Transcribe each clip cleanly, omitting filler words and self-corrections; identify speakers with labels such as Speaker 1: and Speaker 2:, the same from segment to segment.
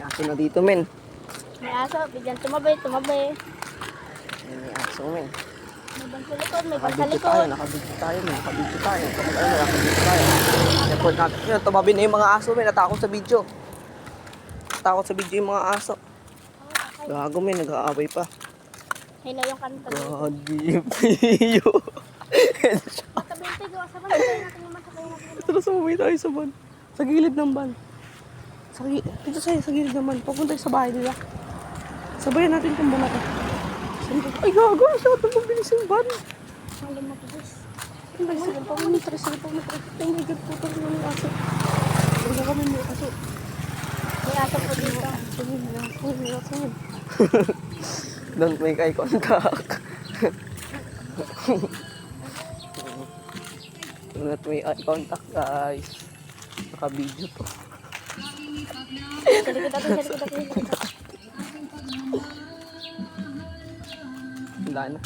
Speaker 1: aso na dito, men.
Speaker 2: May aso, bigyan tumabay.
Speaker 1: May aso, men.
Speaker 2: May ban sa likod, may ban sa
Speaker 1: Nakabidyo
Speaker 2: likod.
Speaker 1: tayo, men. Nakabidyo tayo. Kapag ano, nakabidyo tayo. Report natin. Yun, tumabi na yung mga aso, men. Natakot sa video. Natakot sa video yung mga aso. Gago, men. Nag-aaway pa.
Speaker 2: Hina yung kanta dito.
Speaker 1: Gagi, piyo.
Speaker 2: Matabinte, gawa sa ban. Sakay natin yung masakay natin.
Speaker 1: Tara, sumabay tayo sa van. Sa gilid ng van. Dito sa gilid ng van. Papunta sa bahay nila. Sabayan natin itong van natin. Ay, gago. Masyado mabilis yung van.
Speaker 2: Malam na pusis.
Speaker 1: Ay, sige pa. Ay, my God, puto rin yung aso. Huwag na kami may aso.
Speaker 2: May aso po dito.
Speaker 1: May aso. Don't make eye contact. Do not make eye contact, guys. Naka-video to.
Speaker 2: Sa likod natin.
Speaker 1: Wala na.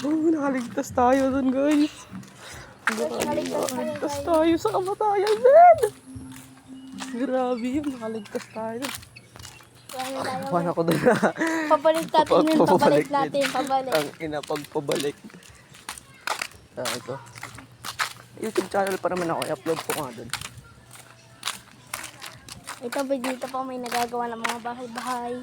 Speaker 1: Oh, nakaligtas tayo dun, guys.
Speaker 2: Nakaligtas
Speaker 1: Tayo sa kamatayan, man. Grabe yun, nakaligtas tayo. Kawan ako dun na.
Speaker 2: Pabalik natin.
Speaker 1: Ang ina, pagpabalik. Ito. YouTube channel pa naman ako, i-upload ko nga dun.
Speaker 2: Ito ba dito pa may nagagawa ng mga bahay-bahay.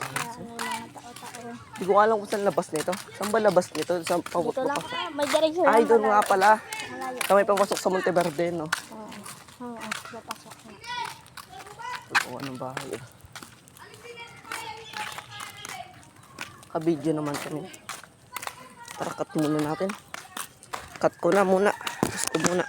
Speaker 2: Ano mga tao-tao.
Speaker 1: Hindi ko alam kung saan labas nito. Saan ba labas nito? Saan pa?
Speaker 2: Dito lang may direksyon.
Speaker 1: Ay, doon nga pala.
Speaker 2: Malayo.
Speaker 1: Kami papasok sa Monteverde, no?
Speaker 2: Oo, napasok na.
Speaker 1: Pagkawa ng bahay. Ka-video naman kami. Tara, cut muna natin. Cut ko na muna. Gusto muna.